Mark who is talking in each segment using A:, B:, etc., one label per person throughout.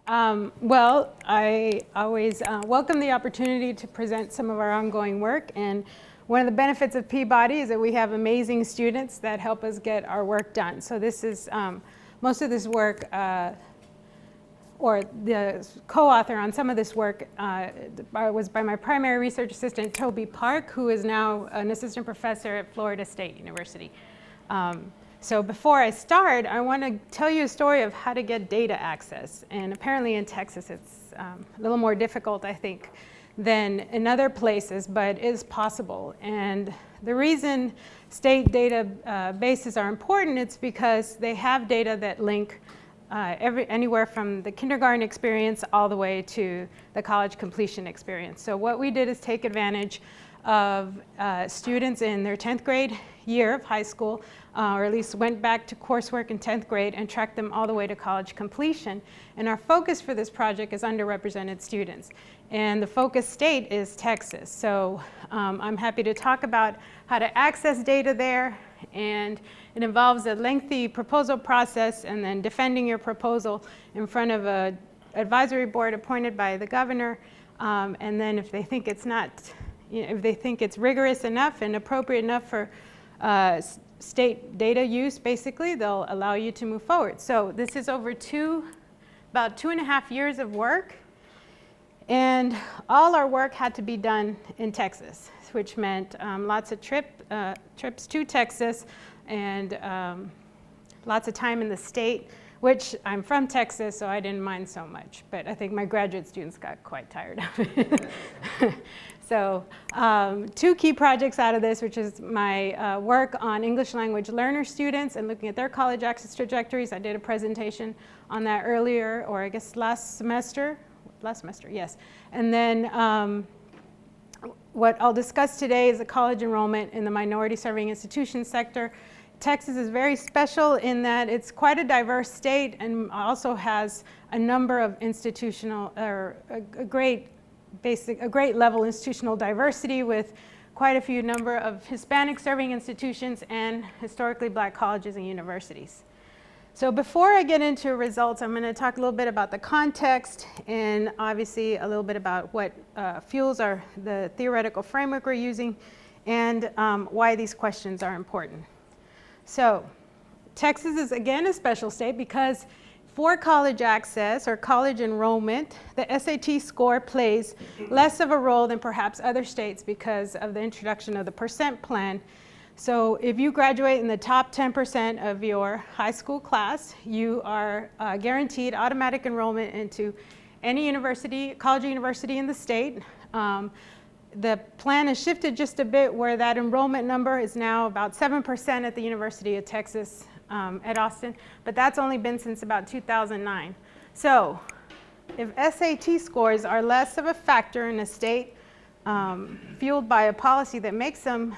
A: Well, I always welcome the opportunity to present some of our ongoing work, and one of the benefits of Peabody is that we have amazing students that help us get our work done. So this is, most of this work, or the co-author on some of this work was by my primary research assistant, Toby Park, who is now an assistant professor at Florida State University. So before I start, I want to tell you a story of how to get data access. And apparently in Texas, it's a little more difficult, I think, than in other places, but is possible. And the reason state data bases are important, it's because they have data that link anywhere from the kindergarten experience all the way to the college completion experience. So what we did is take advantage of students in their 10th grade year of high school, or at least went back to coursework in 10th grade and tracked them all the way to college completion. And our focus for this project is underrepresented students. And the focus state is Texas. So I'm happy to talk about how to access data there. And it involves a lengthy proposal process and then defending your proposal in front of an advisory board appointed by the governor. And then if they think it's not, if they think it's rigorous enough and appropriate enough for state data use, basically, they'll allow you to move forward. So this is over about 2.5 years of work. And all our work had to be done in Texas, which meant lots of trips to Texas and lots of time in the state, which I'm from Texas, so I didn't mind so much. But I think my graduate students got quite tired of it. So 2 key projects out of this, which is my work on English language learner students and looking at their college access trajectories. I did a presentation on that earlier, or I guess last semester, yes. And then what I'll discuss today is the college enrollment in the minority serving institution sector. Texas is very special in that it's quite a diverse state and also has a number of institutional, or a great level institutional diversity with quite a few number of Hispanic serving institutions and historically black colleges and universities. So before I get into results, I'm going to talk a little bit about the context and obviously a little bit about what fuels the theoretical framework we're using and why these questions are important. So Texas is again a special state because for college access or college enrollment, the SAT score plays less of a role than perhaps other states because of the introduction of the percent plan. So if you graduate in the top 10% of your high school class, you are guaranteed automatic enrollment into any university, college or university in the state. The plan has shifted just a bit where that enrollment number is now about 7% at the University of Texas at Austin, but that's only been since about 2009. So if SAT scores are less of a factor in a state fueled by a policy that makes them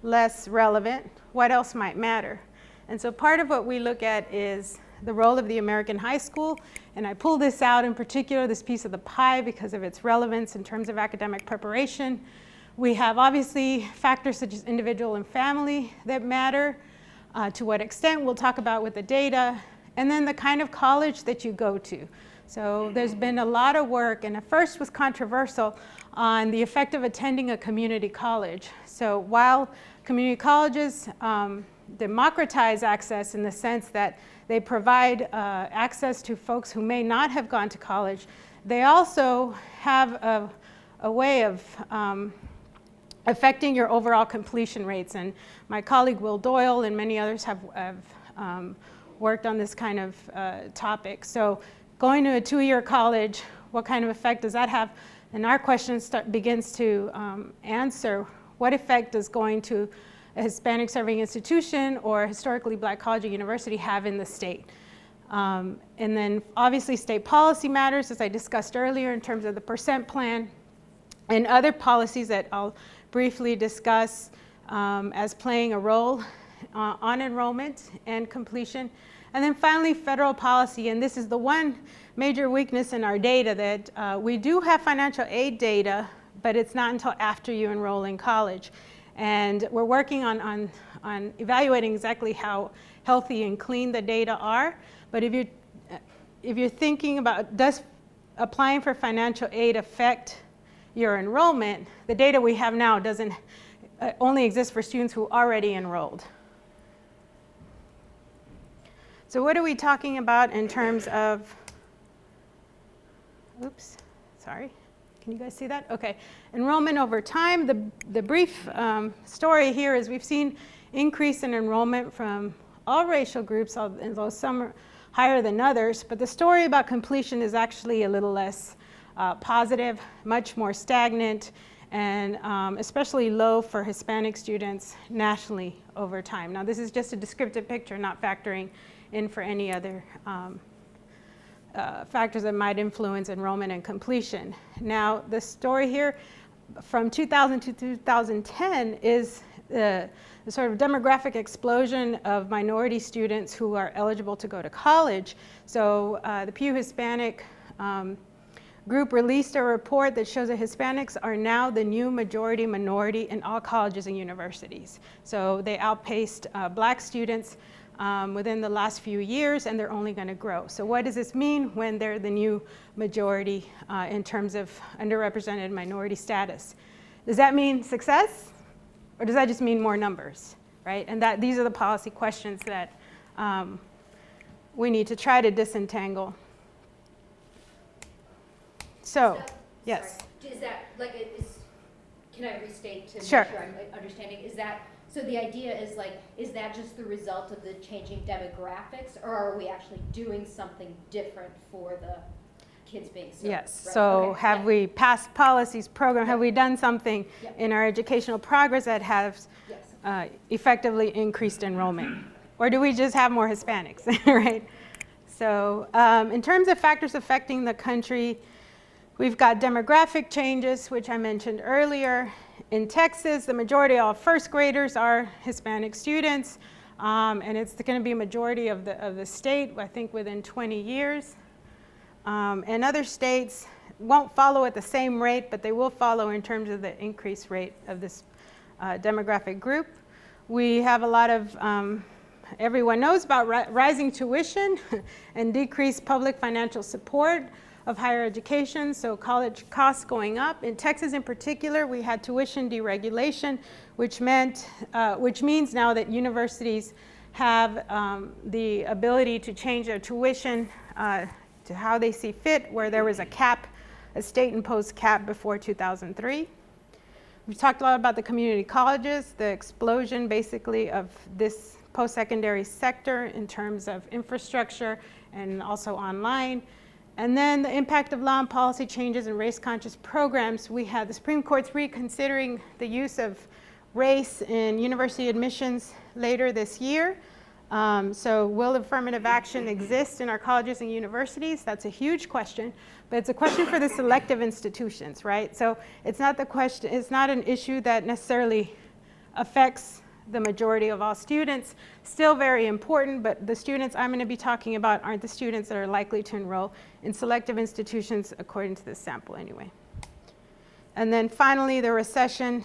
A: less relevant, what else might matter? And so part of what we look at is the role of the American high school, and I pull this out in particular, this piece of the pie, because of its relevance in terms of academic preparation. We have obviously factors such as individual and family that matter, to what extent we'll talk about with the data, and then the kind of college that you go to. So there's been a lot of work, and at first was controversial, on the effect of attending a community college. So while community colleges democratize access in the sense that they provide access to folks who may not have gone to college, they also have a way of affecting your overall completion rates. And my colleague Will Doyle and many others have worked on this kind of topic. So going to a 2-year college, what kind of effect does that have? And our question begins to answer what effect does going to a Hispanic serving institution or a historically black college or university have in the state. And then obviously state policy matters, as I discussed earlier, in terms of the percent plan and other policies that I'll briefly discuss as playing a role on enrollment and completion. And then finally, federal policy, and this is the one major weakness in our data, that we do have financial aid data, but it's not until after you enroll in college. And we're working on evaluating exactly how healthy and clean the data are. But if you're thinking about, does applying for financial aid affect your enrollment, the data we have now doesn't only exist for students who already enrolled. So what are we talking about in terms of, oops, sorry, can you guys see that? Okay, enrollment over time. The brief story here is we've seen increase in enrollment from all racial groups, although some are higher than others, but the story about completion is actually a little less positive, much more stagnant, and especially low for Hispanic students nationally over time. Now this is just a descriptive picture, not factoring in for any other factors that might influence enrollment and completion. Now the story here from 2000 to 2010 is the sort of demographic explosion of minority students who are eligible to go to college. So the Pew Hispanic group released a report that shows that Hispanics are now the new majority minority in all colleges and universities. So they outpaced black students within the last few years, and they're only going to grow. So what does this mean when they're the new majority in terms of underrepresented minority status? Does that mean success? Or does that just mean more numbers, right? And these are the policy questions that we need to try to disentangle. So, yes.
B: Sorry. Is that like can I restate to
A: sure.
B: make sure I'm understanding? Is that, so the idea is like, is that just the result of the changing demographics, or are we actually doing something different for the kids being served?
A: Yes,
B: right?
A: so
B: Okay.
A: have we passed policies, programs, have we done something in our educational progress that has effectively increased enrollment? Or do we just have more Hispanics, right? So in terms of factors affecting the country, we've got demographic changes, which I mentioned earlier. In Texas, the majority of all first graders are Hispanic students, and it's going to be a majority of the state, I think, within 20 years. And other states won't follow at the same rate, but they will follow in terms of the increased rate of this demographic group. We have a lot of, everyone knows about rising tuition and decreased public financial support of higher education, so college costs going up. In Texas in particular, we had tuition deregulation, which means now that universities have the ability to change their tuition to how they see fit, where there was a cap, a state-imposed cap before 2003. We've talked a lot about the community colleges, the explosion basically of this post-secondary sector in terms of infrastructure and also online. And then the impact of law and policy changes and race-conscious programs. We had the Supreme Court's reconsidering the use of race in university admissions later this year. So will affirmative action exist in our colleges and universities? That's a huge question, but it's a question for the selective institutions, right? So it's not the question, it's not an issue that necessarily affects the majority of all students. Still very important, but the students I'm going to be talking about aren't the students that are likely to enroll in selective institutions according to this sample anyway. And then finally, the recession,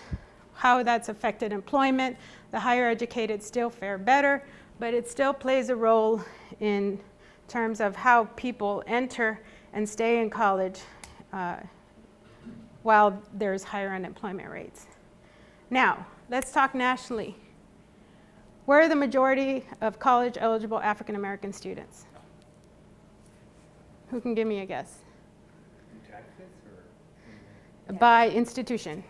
A: how that's affected employment. The higher educated still fare better, but it still plays a role in terms of how people enter and stay in college while there's higher unemployment rates. Now, let's talk nationally. Where are the majority of college-eligible African-American students? Who can give me a guess? By institution.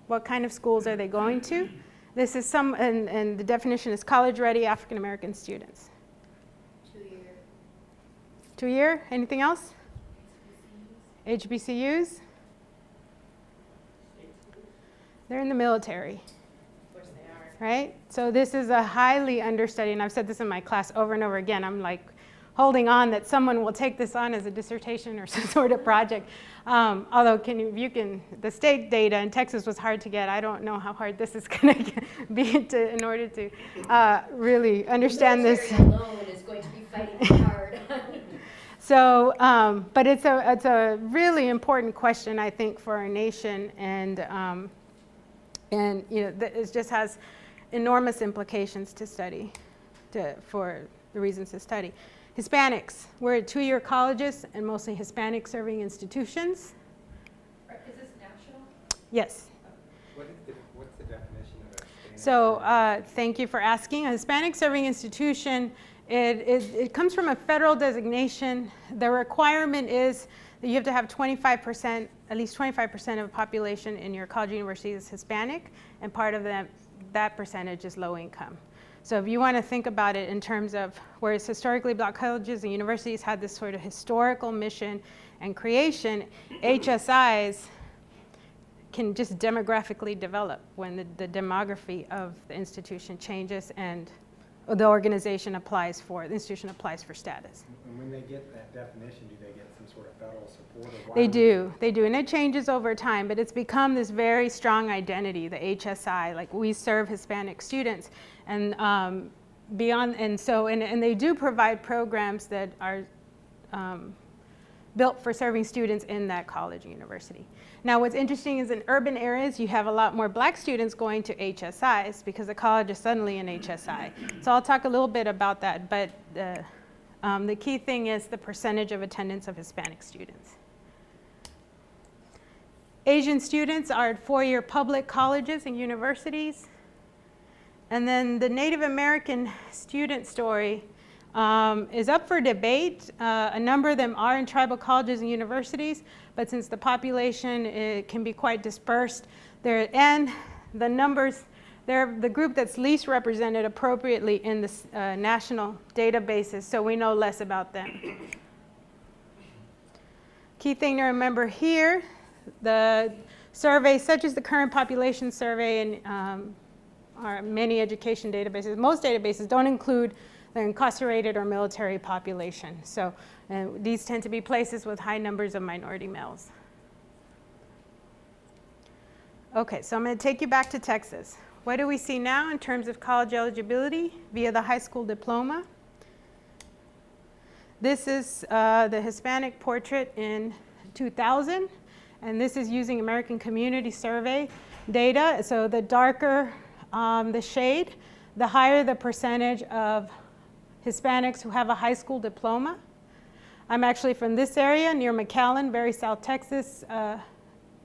A: What kind of schools are they going to? This is and the definition is college-ready African-American students.
B: 2-year.
A: 2-year, anything else? HBCUs? They're in the military. Right? So this is a highly understudied, and I've said this in my class over and over again. I'm like holding on that someone will take this on as a dissertation or some sort of project. Although the state data in Texas was hard to get. I don't know how hard this is going to be in order to really understand this.
B: Alone is going to be fighting hard.
A: So, but it's a really important question, I think, for our nation, and it just has enormous implications to study, for the reasons to study. Hispanics. We're at two-year colleges and mostly Hispanic serving institutions.
B: Is this national?
A: Yes.
C: What's the definition of a Hispanic?
A: So thank you for asking. A Hispanic serving institution, it comes from a federal designation. The requirement is that you have to have 25%, at least 25% of the population in your college or university is Hispanic, and part of that percentage is low income. So if you want to think about it in terms of, whereas historically black colleges and universities had this sort of historical mission and creation, HSIs can just demographically develop when the demography of the institution changes and the organization applies for, the institution applies for status.
C: And when they get that definition, do they get some sort of federal support? Or
A: They do, and it changes over time, but it's become this very strong identity, the HSI, like we serve Hispanic students, and beyond, and so, and they do provide programs that are built for serving students in that college or university. Now what's interesting is in urban areas you have a lot more black students going to HSIs because the college is suddenly an HSI. So I'll talk a little bit about that, but the key thing is the percentage of attendance of Hispanic students. Asian students are at four-year public colleges and universities. And then the Native American student story is up for debate. A number of them are in tribal colleges and universities, but since the population can be quite dispersed, and the numbers, they're the group that's least represented appropriately in the national databases, so we know less about them. Key thing to remember here, the surveys such as the current population survey and our many education databases, most databases don't include the incarcerated or military population. So these tend to be places with high numbers of minority males. Okay, so I'm going to take you back to Texas. What do we see now in terms of college eligibility via the high school diploma? This is the Hispanic portrait in 2000, and this is using American Community Survey data. So the darker the shade, the higher the percentage of Hispanics who have a high school diploma. I'm actually from this area near McAllen, very South Texas, the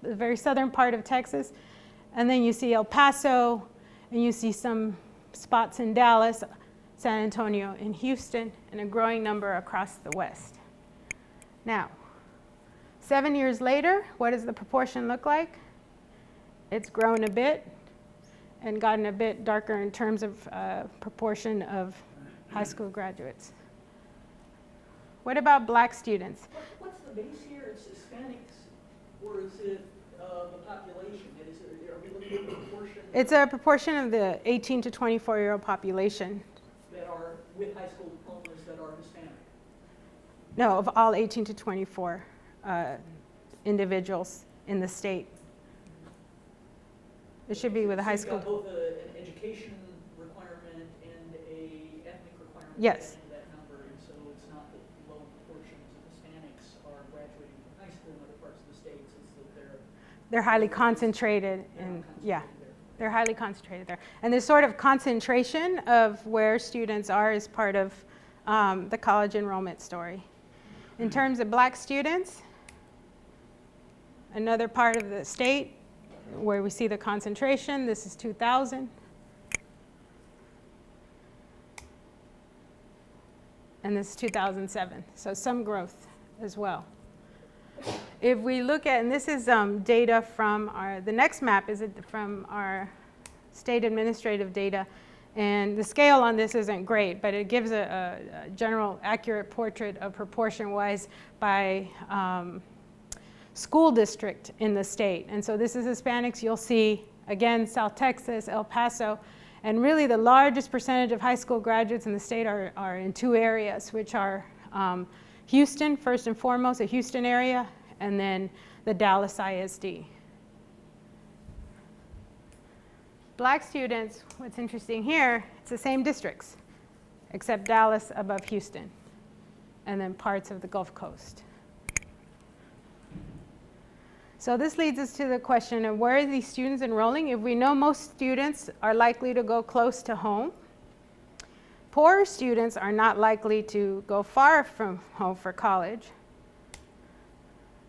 A: very southern part of Texas. And then you see El Paso, and you see some spots in Dallas, San Antonio, and Houston, and a growing number across the West. Now, 7 years later, what does the proportion look like? It's grown a bit and gotten a bit darker in terms of proportion of high school graduates. What about black students?
D: What's the base here? It's Hispanics, or is it the population? Are we looking at the proportion?
A: It's a proportion of the 18 to 24-year-old population.
D: That are with high school diplomas that are Hispanic?
A: No, of all 18 to 24 individuals in the state. It should be with a high school.
D: So you've got both an education requirement and a ethnic requirement.
A: Yes.
D: In that number, and so it's not that low proportions of Hispanics are graduating from high school in other parts of the states. It's that
A: they're highly concentrated, and yeah, they're highly concentrated there. And this sort of concentration of where students are is part of the college enrollment story. In terms of black students, another part of the state where we see the concentration, this is 2000. And this is 2007, so some growth as well. If we look at, and this is data from the next map is from our state administrative data, and the scale on this isn't great, but it gives a general accurate portrait of proportion-wise by school district in the state. And so this is Hispanics. You'll see, again, South Texas, El Paso, and really the largest percentage of high school graduates in the state are in two areas, which are Houston, first and foremost, the Houston area, and then the Dallas ISD. Black students, what's interesting here, it's the same districts, except Dallas above Houston, and then parts of the Gulf Coast. So this leads us to the question of where are these students enrolling? If we know most students are likely to go close to home, Poor students are not likely to go far from home for college.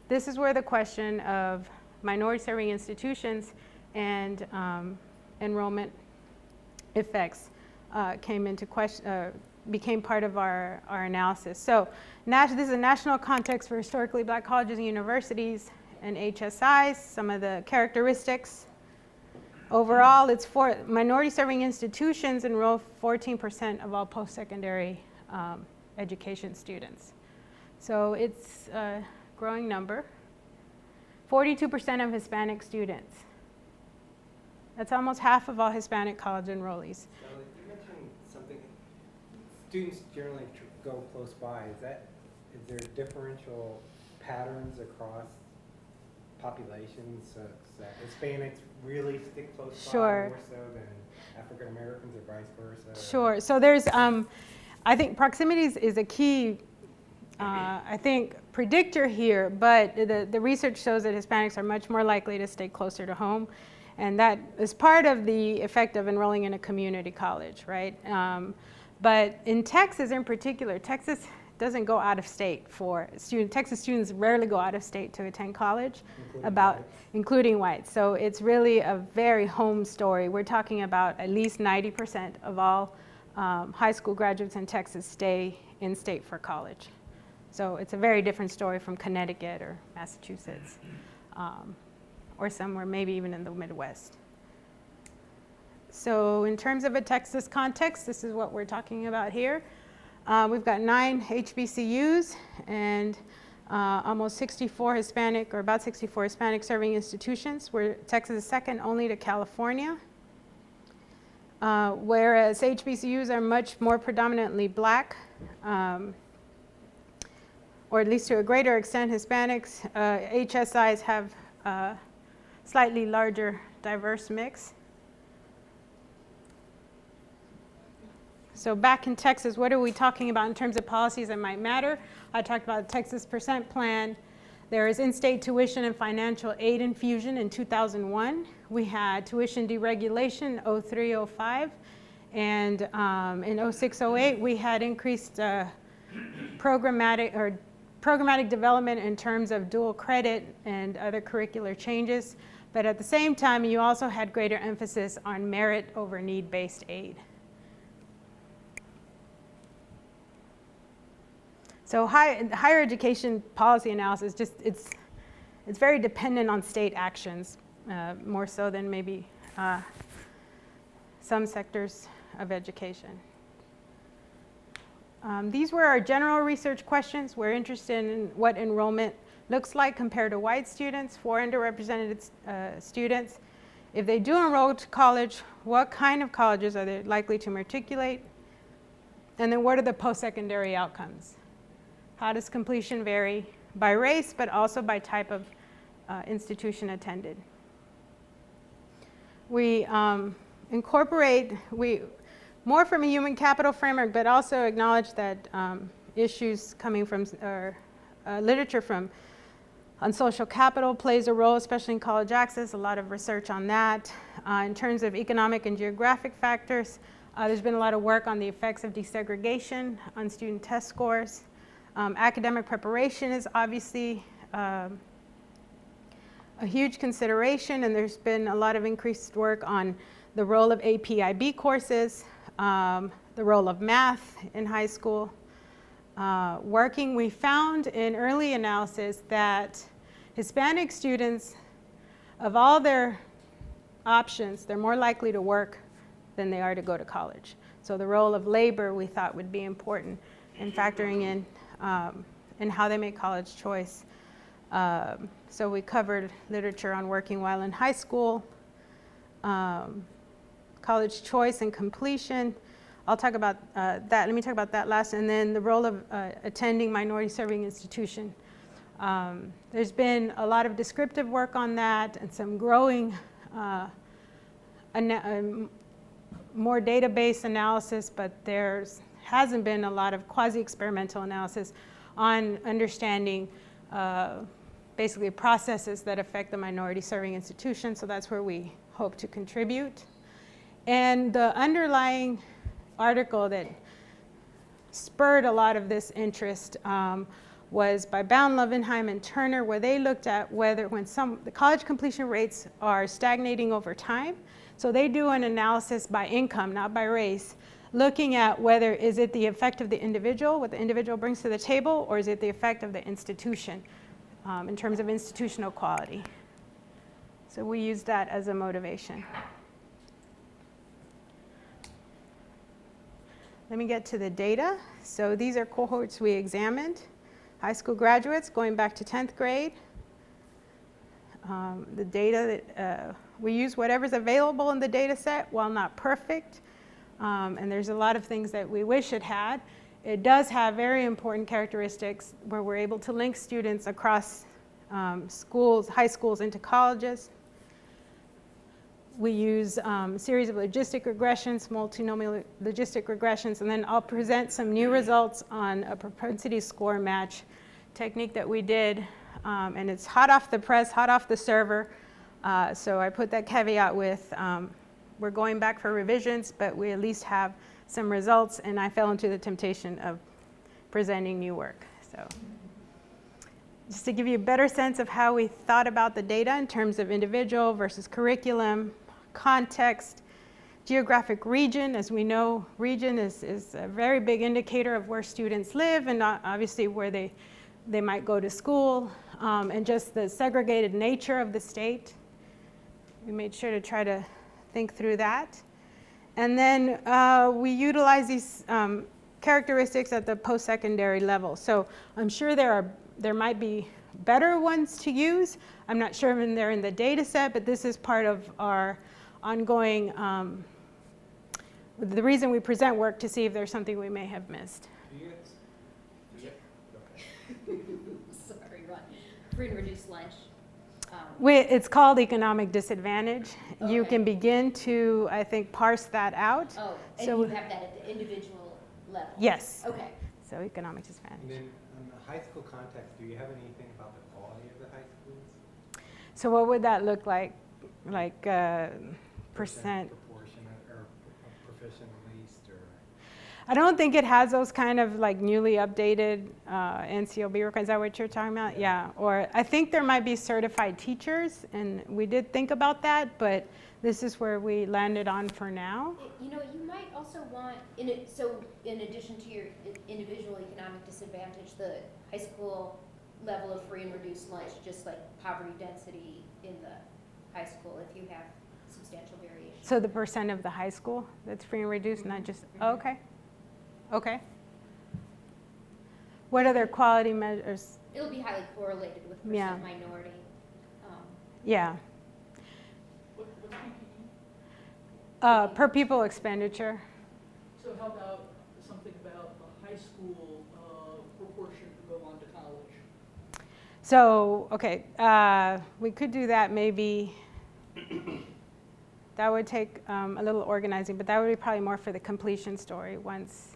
A: This is where the question of minority-serving institutions and enrollment effects became part of our analysis. So this is a national context for historically black colleges and universities and HSIs, some of the characteristics. Overall, it's for minority-serving institutions enroll 14% of all post-secondary education students. So it's a growing number. 42% of Hispanic students. That's almost half of all Hispanic college enrollees.
C: So you mentioned something, students generally go close by. Is there differential patterns across populations? So that Hispanics really stick close
A: Sure.
C: by more so than African Americans or vice versa?
A: Sure. So there's, I think proximity is a key, I think, predictor here, but the research shows that Hispanics are much more likely to stay closer to home. And that is part of the effect of enrolling in a community college, right? But in Texas in particular, Texas doesn't go out of state for students. Texas students rarely go out of state to attend college, including whites. So it's really a very home story. We're talking about at least 90% of all high school graduates in Texas stay in state for college. So it's a very different story from Connecticut or Massachusetts. Or somewhere maybe even in the Midwest. So in terms of a Texas context, this is what we're talking about here. We've got 9 HBCUs and almost 64 Hispanic, or about 64 Hispanic serving institutions, where Texas is second only to California. Whereas HBCUs are much more predominantly black, or at least to a greater extent Hispanics. HSIs have slightly larger diverse mix. So back in Texas, what are we talking about in terms of policies that might matter? I talked about the Texas Percent Plan. There is in-state tuition and financial aid infusion in 2001. We had tuition deregulation 03-05, and in 06-08 we had increased programmatic development in terms of dual credit and other curricular changes. But at the same time, you also had greater emphasis on merit over need-based aid. So higher education policy analysis, it's very dependent on state actions, more so than maybe some sectors of education. These were our general research questions. We're interested in what enrollment looks like compared to white students for underrepresented students. If they do enroll to college, what kind of colleges are they likely to matriculate? And then what are the post-secondary outcomes? How does completion vary by race, but also by type of institution attended? We incorporate, more from a human capital framework, but also acknowledge that issues coming from, literature on social capital plays a role, especially in college access, a lot of research on that. In terms of economic and geographic factors, there's been a lot of work on the effects of desegregation on student test scores. Academic preparation is obviously a huge consideration, and there's been a lot of increased work on the role of AP/IB courses, the role of math in high school. We found in early analysis that Hispanic students, of all their options, they're more likely to work than they are to go to college. So the role of labor we thought would be important in factoring in how they make college choice. So we covered literature on working while in high school, college choice and completion. I'll talk about that. Let me talk about that last, and then the role of attending minority-serving institution. There's been a lot of descriptive work on that and some growing more database analysis, but there hasn't been a lot of quasi-experimental analysis on understanding basically processes that affect the minority-serving institution, so that's where we hope to contribute. And the underlying article that spurred a lot of this interest was by Bound, Lovenheim, and Turner, where they looked at whether the college completion rates are stagnating over time. So they do an analysis by income, not by race, looking at whether is it the effect of the individual, what the individual brings to the table, or is it the effect of the institution in terms of institutional quality. So we use that as a motivation. Let me get to the data. So these are cohorts we examined. High school graduates going back to 10th grade. The data that we use whatever's available in the data set, while not perfect. And there's a lot of things that we wish it had. It does have very important characteristics where we're able to link students across schools, high schools into colleges. We use a series of logistic regressions, multinomial logistic regressions, and then I'll present some new results on a propensity score match technique that we did. And it's hot off the press, hot off the server. So I put that caveat with we're going back for revisions, but we at least have some results, and I fell into the temptation of presenting new work. So just to give you a better sense of how we thought about the data in terms of individual versus curriculum, context, geographic region. As we know, region is a very big indicator of where students live and obviously where they might go to school, and just the segregated nature of the state. We made sure to try to think through that. And then we utilize these characteristics at the post-secondary level. So I'm sure there might be better ones to use. I'm not sure when they're in the data set, but this is part of our ongoing, the reason we present work to see if there's something we may have missed.
B: Sorry, Ron. Free and reduced lunch.
A: It's called economic disadvantage.
B: Okay.
A: You can begin to, I think, parse that out.
B: Oh, and
A: So
B: you have that at the individual level?
A: yes.
B: Okay.
A: So economic disadvantage.
C: And then on the high school context, do you have anything about the quality of the high schools?
A: So what would that look like? Like percent?
C: Proportionate or proficient at least, or?
A: I don't think it has those kind of like newly updated NCOB requirements. Is that what you're talking about? Yeah. Or I think there might be certified teachers, and we did think about that, but this is where we landed on for now.
B: You know, you might also want, so in addition to your individual economic disadvantage, the high school level of free and reduced lunch, just like poverty density in the high school, if you have substantial variation.
A: So the percent of the high school that's free and reduced, not just, oh, okay. Okay. What other quality measures?
B: It'll be highly correlated with percent
A: Yeah.
B: minority.
A: Yeah.
D: What's PPE?
A: Per pupil expenditure.
D: So how about something about the high school proportion to go on to college?
A: So, okay, we could do that maybe. That would take a little organizing, but that would be probably more for the completion story once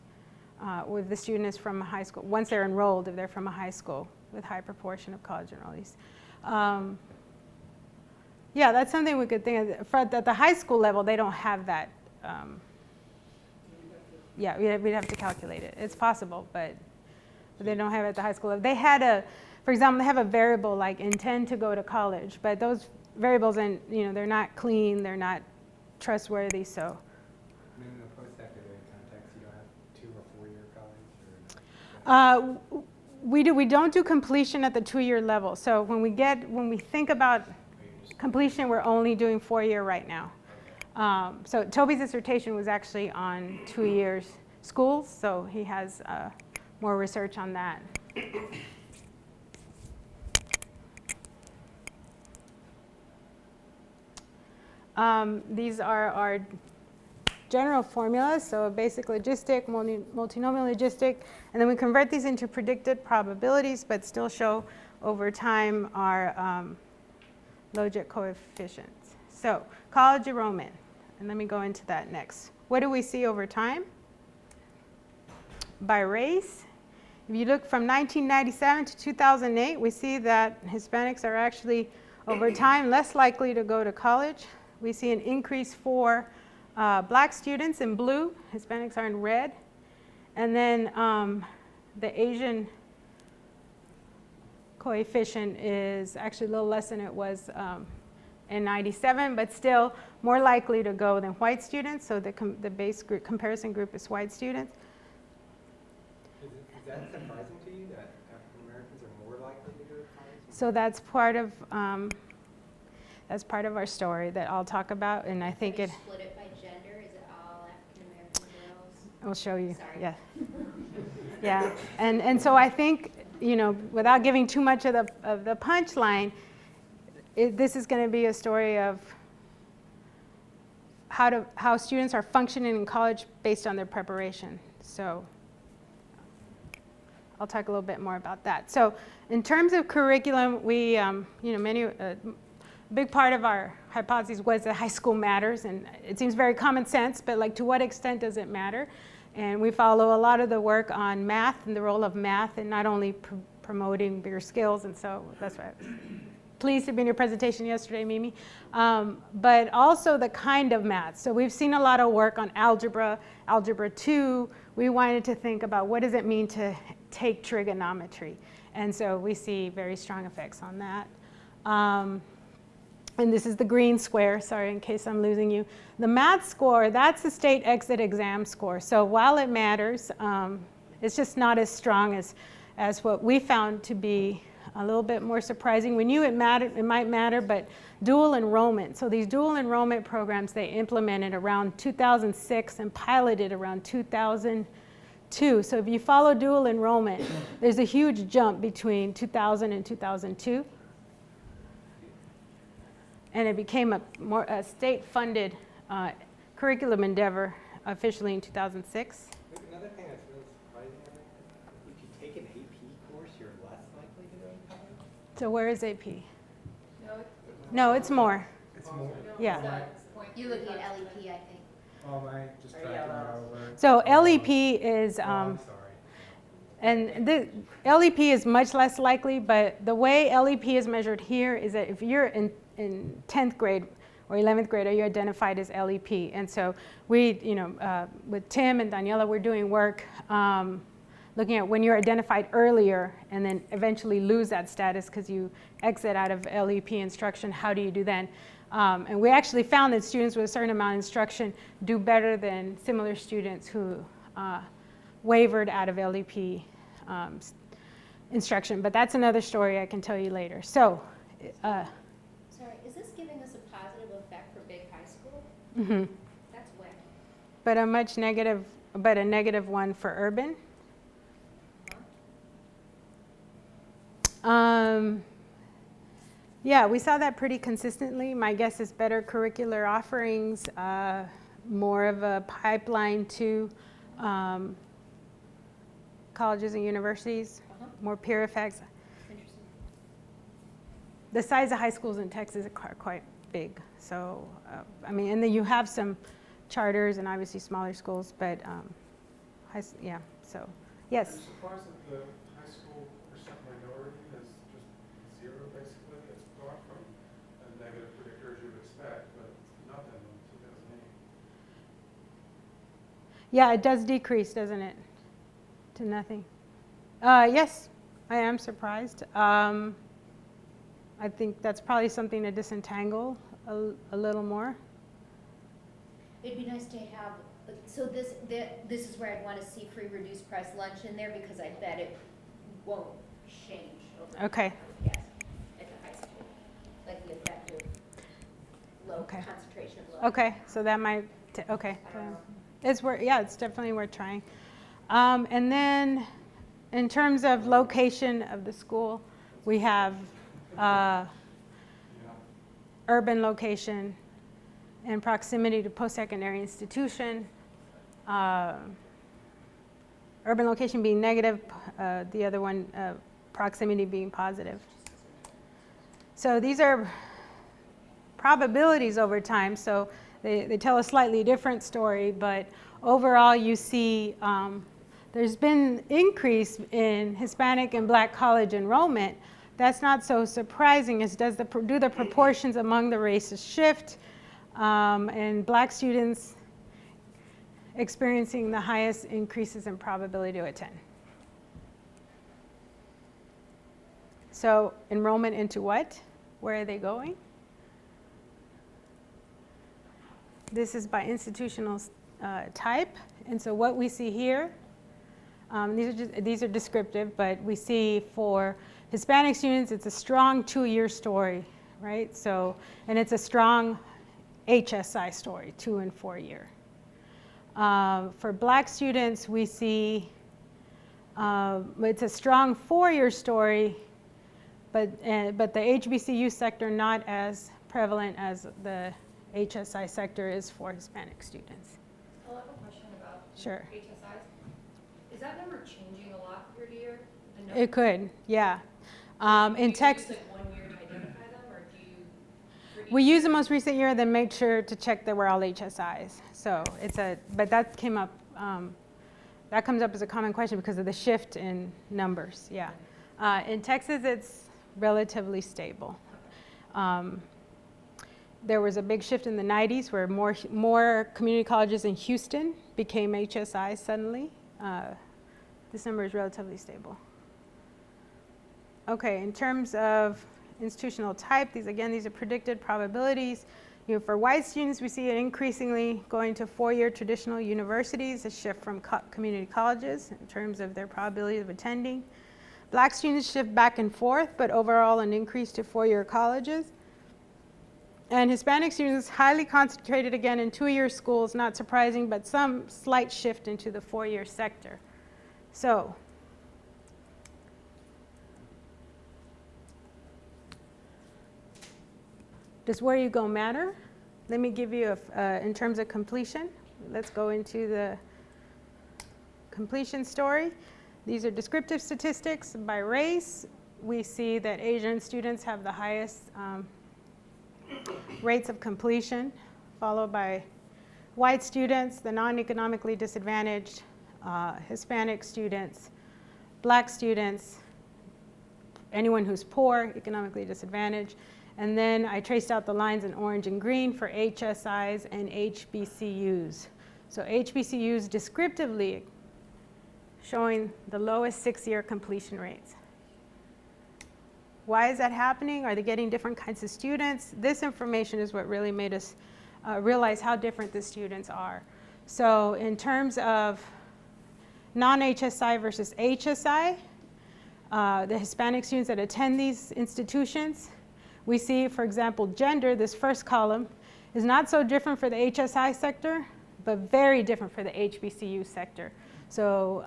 A: with the students from a high school, once they're enrolled, if they're from a high school with high proportion of college enrollees. Yeah, that's something we could think of. At the high school level, they don't have that. Yeah, we'd have to calculate it. It's possible, but they don't have it at the high school level. They had for example, they have a variable like intend to go to college, but those variables, they're not clean, they're not trustworthy, so.
C: And in the post-secondary context, you don't have 2 or 4 year college? Or
A: We don't do completion at the 2-year level. So when we think about completion, we're only doing 4-year right now. So Toby's dissertation was actually on 2 years schools, so he has more research on that. These are our general formulas, so basic logistic, multinomial logistic, and then we convert these into predicted probabilities, but still show over time our logit coefficients. So college enrollment, and let me go into that next. What do we see over time? By race, if you look from 1997 to 2008, we see that Hispanics are actually, over time, less likely to go to college. We see an increase for Black students in blue, Hispanics are in red, And then the Asian coefficient is actually a little less than it was in 97, but still more likely to go than white students. So the base group, comparison group is white students.
C: Is that surprising to you that African Americans are more likely to go to college?
A: So that's part of our story that I'll talk about, and I think it.
B: Split it by gender. Is it all African American girls?
A: I'll show you.
B: Sorry.
A: Yeah. Yeah, and so I think, without giving too much of the punchline, this is going to be a story of how students are functioning in college based on their preparation. So I'll talk a little bit more about that. So in terms of curriculum, we, a big part of our hypothesis was that high school matters, and it seems very common sense, but like to what extent does it matter? And we follow a lot of the work on math and the role of math in not only promoting bigger skills, and so that's why I was pleased to be in your presentation yesterday, Mimi, but also the kind of math. So we've seen a lot of work on algebra, algebra 2. We wanted to think about what does it mean to take trigonometry, and so we see very strong effects on that. And this is the green square, sorry in case I'm losing you. The math score, that's the state exit exam score. So while it matters, it's just not as strong as what we found to be a little bit more surprising. We knew it might matter, but dual enrollment. So these dual enrollment programs, they implemented around 2006 and piloted around 2002. So if you follow dual enrollment, there's a huge jump between 2000 and 2002. And it became a state-funded curriculum endeavor officially in 2006.
C: Another thing that's really surprising, if you take an AP course, you're less likely to go to college?
A: So where is AP? No, it's more.
C: It's more?
A: Yeah.
B: You're looking at LEP, I think.
C: Oh, am I just tracking that over?
A: So LEP is,
C: I'm sorry.
A: and the LEP is much less likely, but the way LEP is measured here is that if you're in 10th grade or 11th grade, are you identified as LEP? And so we, with Tim and Daniela, we're doing work looking at when you're identified earlier and then eventually lose that status because you exit out of LEP instruction. How do you do then? And we actually found that students with a certain amount of instruction do better than similar students who wavered out of LEP instruction. But that's another story I can tell you later. So.
B: Sorry, is this giving us a positive effect for big high school?
A: Mm-hmm.
B: That's wacky.
A: But a negative one for urban. Yeah, we saw that pretty consistently. My guess is better curricular offerings, more of a pipeline to colleges and universities, more peer effects.
B: Interesting.
A: The size of high schools in Texas are quite big. So, and then you have some charters and obviously smaller schools, but yeah, so, yes?
E: I'm surprised that the high school percent minority is just zero, basically. It's gone from a negative predictor as you would expect, but not that in 2008.
A: Yeah, it does decrease, doesn't it? To nothing. Yes, I am surprised. I think that's probably something to disentangle a little more.
B: It'd be nice to have, so this is where I'd want to see free reduced price lunch in there because I bet it won't change over
A: Okay.
B: Yes, at the high school, like the effective low
A: Okay.
B: concentration of low.
A: Okay, so that might, okay.
B: I don't know.
A: It's definitely worth trying. And then in terms of location of the school, we have urban location and proximity to post-secondary institution. Urban location being negative, the other one, proximity being positive. So these are probabilities over time, so they tell a slightly different story, but overall you see there's been increase in Hispanic and Black college enrollment. That's not so surprising as do the proportions among the races shift, and Black students experiencing the highest increases in probability to attend. So enrollment into what? Where are they going? This is by institutional type. And so what we see here, these are descriptive, but we see for Hispanic students, it's a strong 2-year story, right? So, and it's a strong HSI story, 2 and 4 year. For Black students, we see it's a strong 4-year story, but the HBCU sector not as prevalent as the HSI sector is for Hispanic students.
F: I have a question about
A: Sure.
F: HSIs. Is that number changing a lot year to year?
A: It could, yeah.
F: Do
A: In
F: you
A: Texas,
F: use like 1 year to identify them, or do you?
A: we use the most recent year, then make sure to check that we're all HSIs. So but that came up, that comes up as a common question because of the shift in numbers, yeah. In Texas, it's relatively stable. There was a big shift in the 90s where more community colleges in Houston became HSIs suddenly. This number is relatively stable. Okay, in terms of institutional type, these are predicted probabilities. For white students, we see it increasingly going to 4-year traditional universities, a shift from community colleges in terms of their probability of attending. Black students shift back and forth, but overall an increase to 4-year colleges. And Hispanic students highly concentrated again in 2-year schools, not surprising, but some slight shift into the 4-year sector. So, does where you go matter? Let me give you, in terms of completion, let's go into the completion story. These are descriptive statistics by race. We see that Asian students have the highest rates of completion, followed by white students, the non-economically disadvantaged, Hispanic students, Black students, anyone who's poor, economically disadvantaged. And then I traced out the lines in orange and green for HSIs and HBCUs. So HBCUs descriptively showing the lowest 6-year completion rates. Why is that happening? Are they getting different kinds of students? This information is what really made us realize how different the students are. So in terms of non-HSI versus HSI, the Hispanic students that attend these institutions, we see, for example, gender, this first column, is not so different for the HSI sector, but very different for the HBCU sector. So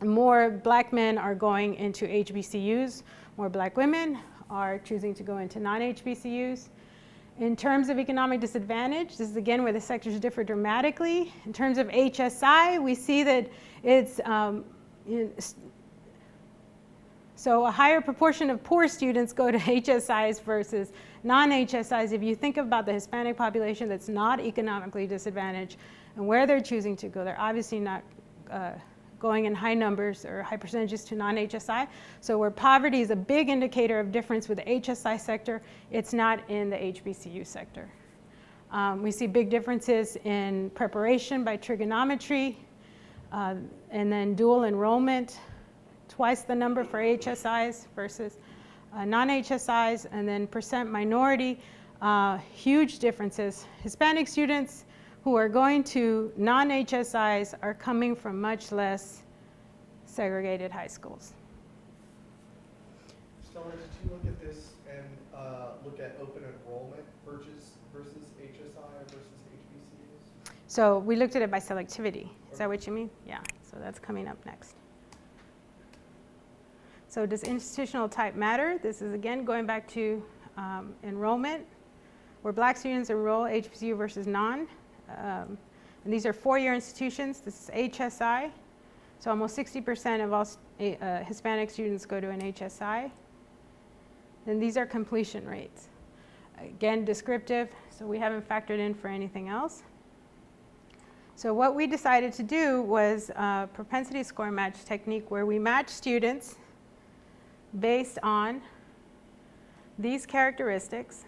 A: more Black men are going into HBCUs, more Black women are choosing to go into non-HBCUs. In terms of economic disadvantage, this is again where the sectors differ dramatically. In terms of HSI, we see that it's so a higher proportion of poor students go to HSIs versus non-HSIs. If you think about the Hispanic population that's not economically disadvantaged and where they're choosing to go, they're obviously not going in high numbers or high percentages to non-HSI. So where poverty is a big indicator of difference with the HSI sector, it's not in the HBCU sector. We see big differences in preparation by trigonometry, and then dual enrollment, twice the number for HSIs versus non-HSIs, and then percent minority, huge differences. Hispanic students who are going to non-HSIs are coming from much less segregated high schools.
G: Stella, did you look at this and look at open enrollment versus HSI versus HBCUs?
A: So we looked at it by selectivity. Is that what you mean? Yeah, so that's coming up next. So does institutional type matter? This is again going back to enrollment, where Black students enroll HBCU versus non. And these are 4-year institutions. This is HSI. So almost 60% of all Hispanic students go to an HSI. And these are completion rates. Again, descriptive, so we haven't factored in for anything else. So what we decided to do was a propensity score match technique where we match students based on these characteristics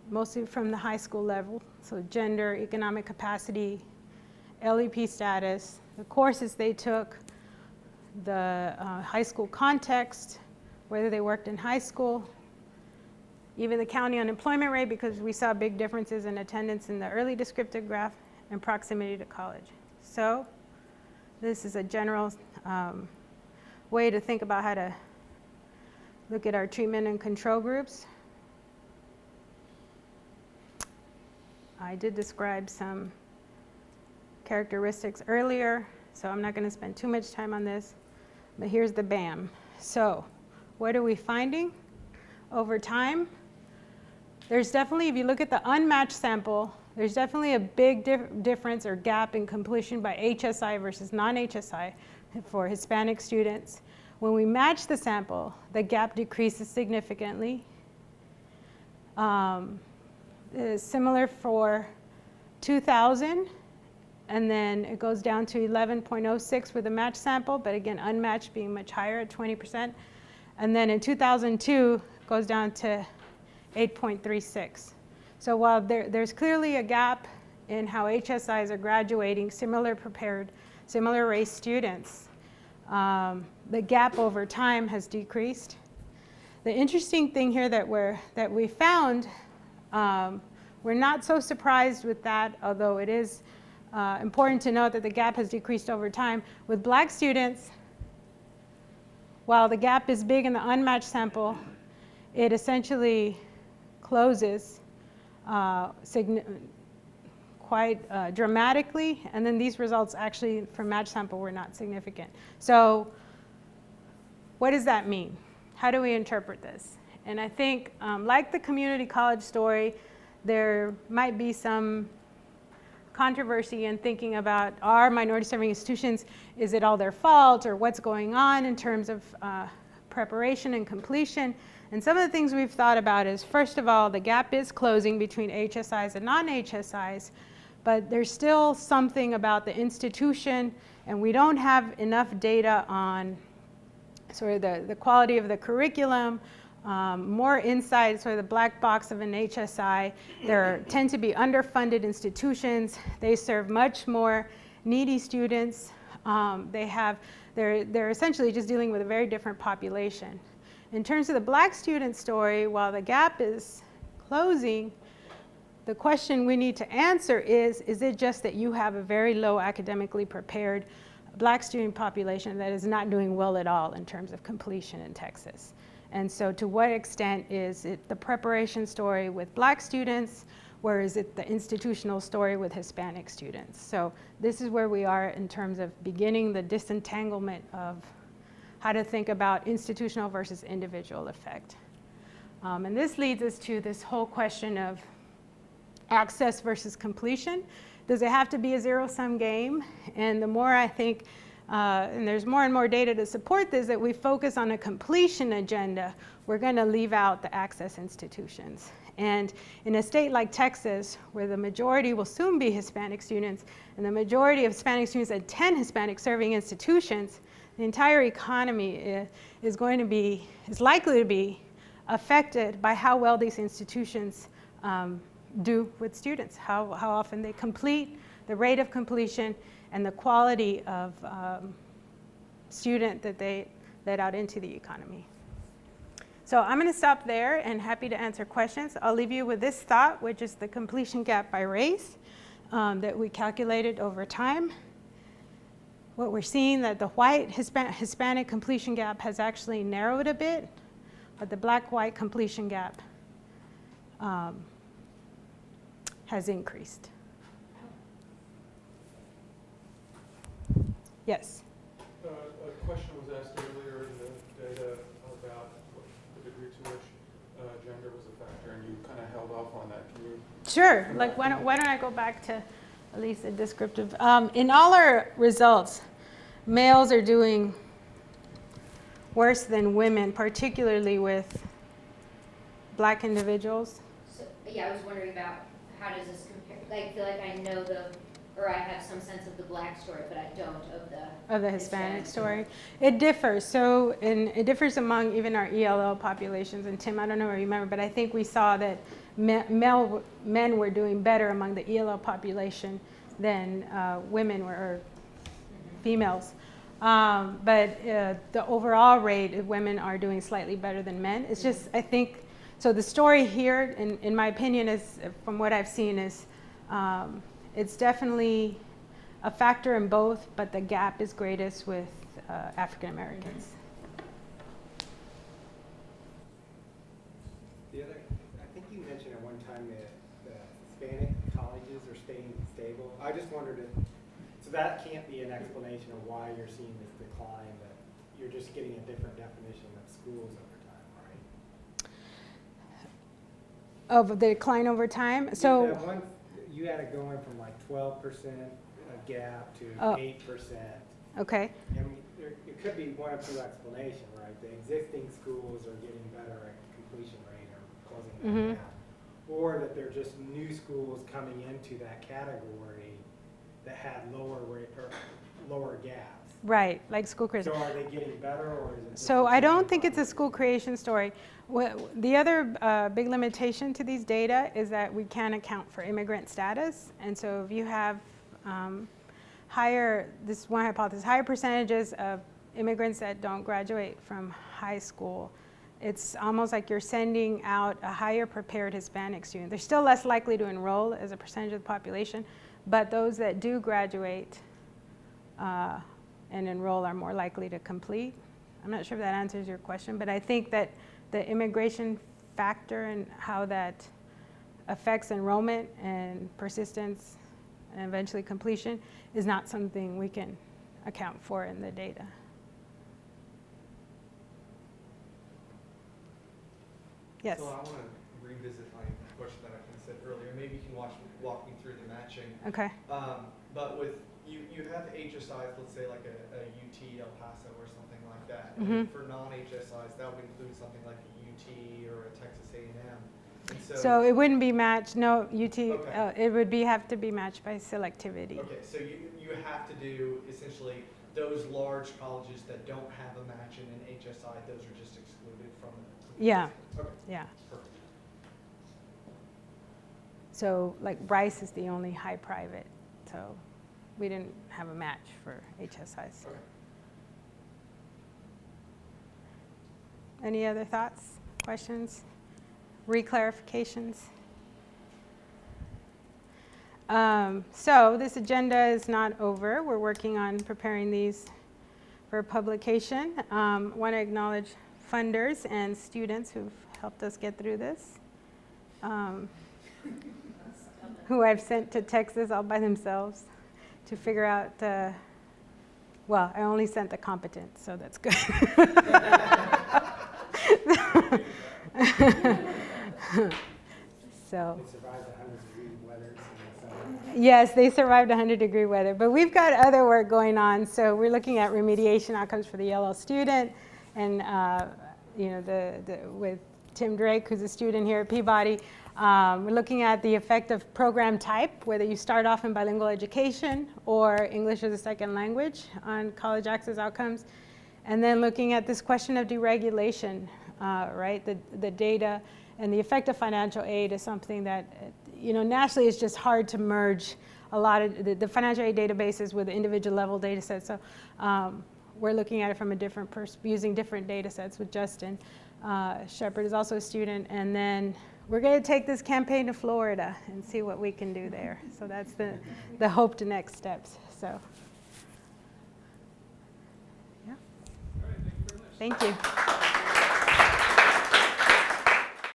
A: mostly from the high school level. So gender, economic capacity, LEP status, the courses they took, the high school context, whether they worked in high school, even the county unemployment rate, because we saw big differences in attendance in the early descriptive graph, and proximity to college. So this is a general way to think about how to look at our treatment and control groups. I did describe some characteristics earlier, so I'm not going to spend too much time on this, but here's the BAM. So what are we finding over time? There's definitely, if you look at the unmatched sample, there's definitely a big difference or gap in completion by HSI versus non-HSI for Hispanic students. When we match the sample, the gap decreases significantly. Similar for 2000, and then it goes down to 11.06 with a matched sample, but again, unmatched being much higher at 20%. And then in 2002, it goes down to 8.36. So while there's clearly a gap in how HSIs are graduating similar prepared, similar race students, the gap over time has decreased. The interesting thing here that we found, we're not so surprised with that, although it is important to note that the gap has decreased over time. With black students, while the gap is big in the unmatched sample, it essentially closes quite dramatically, and then these results actually for matched sample were not significant. So what does that mean? How do we interpret this? And I think like the community college story, there might be some controversy in thinking about, are minority serving institutions, is it all their fault, or what's going on in terms of preparation and completion? And some of the things we've thought about is, first of all, the gap is closing between HSIs and non-HSIs, but there's still something about the institution, and we don't have enough data on sort of the quality of the curriculum, more insight, sort of the black box of an HSI. There tend to be underfunded institutions. They serve much more needy students. They're essentially just dealing with a very different population. In terms of the black student story, while the gap is closing, the question we need to answer is it just that you have a very low academically prepared black student population that is not doing well at all in terms of completion in Texas? And so to what extent is it the preparation story with black students, or is it the institutional story with Hispanic students? So this is where we are in terms of beginning the disentanglement of how to think about institutional versus individual effect. And this leads us to this whole question of access versus completion. Does it have to be a zero-sum game? And the more I think, and there's more and more data to support this, that we focus on a completion agenda, we're going to leave out the access institutions. And in a state like Texas, where the majority will soon be Hispanic students, and the majority of Hispanic students attend Hispanic serving institutions, the entire economy is likely to be affected by how well these institutions do with students, how often they complete, the rate of completion, and the quality of student that they let out into the economy. So I'm going to stop there and happy to answer questions. I'll leave you with this thought, which is the completion gap by race that we calculated over time. What we're seeing that the white Hispanic completion gap has actually narrowed a bit, but the black-white completion gap has increased. Yes?
E: A question was asked earlier in the data about the degree to which gender was a factor, and you kind of held off on that. Can you?
A: Sure. Like, why don't I go back to at least a descriptive. In all our results, males are doing worse than women, particularly with black individuals.
B: So, yeah, I was wondering about how does this compare? Like, I feel like I know or I have some sense of the black story, but I don't of the
A: Hispanic story. It differs. So, it differs among even our ELL populations. And Tim, I don't know if you remember, but I think we saw that men were doing better among the ELL population than women were, or females. But the overall rate, women are doing slightly better than men. It's just, I think, so the story here, in my opinion, is, from what I've seen, is it's definitely a factor in both, but the gap is greatest with African Americans.
C: The other, I think you mentioned at one time that the Hispanic colleges are staying stable. I just wondered if, so that can't be an explanation of why you're seeing this decline, but you're just getting a different definition of schools over time, right?
A: Of the decline over time? So
C: That one, you had it going from like 12% gap to 8%.
A: okay.
C: And it could be one of two explanations, right? The existing schools are getting better at completion rate or closing that gap. Or that they're just new schools coming into that category that had lower rate or lower gaps.
A: Right, like school creation.
C: So are they getting better, or is it just
A: So
C: a
A: I don't
C: changing
A: think it's a
C: population?
A: school creation story. The other big limitation to these data is that we can't account for immigrant status. And so if you have higher percentages of immigrants that don't graduate from high school, it's almost like you're sending out a higher prepared Hispanic student. They're still less likely to enroll as a percentage of the population, but those that do graduate and enroll are more likely to complete. I'm not sure if that answers your question, but I think that the immigration factor and how that affects enrollment and persistence and eventually completion is not something we can account for in the data. Yes.
G: So I want to revisit my question that I kind of said earlier. Maybe you can walk me through the matching.
A: Okay.
G: But with you have HSIs, let's say like a UT El Paso or something like that.
A: Mhm.
G: And for non-HSIs, that would include something like a UT or a Texas A&M. And
A: So it wouldn't be matched. No, UT.
G: Okay.
A: It would have to be matched by selectivity.
G: Okay, so you have to do essentially those large colleges that don't have a match in an HSI. Those are just excluded from the
A: Yeah.
G: Okay.
A: Yeah.
G: Perfect.
A: So like Bryce is the only high private. So we didn't have a match for HSIs.
G: Okay.
A: Any other thoughts, questions, reclarifications? So this agenda is not over. We're working on preparing these for publication. Want to acknowledge funders and students who've helped us get through this, who I've sent to Texas all by themselves to figure out, well, I only sent the competent, so that's good. So.
C: They survived 100-degree weather.
A: Yes, they survived 100-degree weather, but we've got other work going on. So we're looking at remediation outcomes for the ELL student, and with Tim Drake, who's a student here at Peabody. We're looking at the effect of program type, whether you start off in bilingual education or English as a second language on college access outcomes, and then looking at this question of deregulation, right? The data and the effect of financial aid is something that, nationally it's just hard to merge a lot of the financial aid databases with the individual level data sets. So we're looking at it from a different using different data sets with Justin. Shepard is also a student, and then we're going to take this campaign to Florida and see what we can do there. So that's the hope to next steps. So, yeah.
E: All right, thank you very much.
A: Thank you.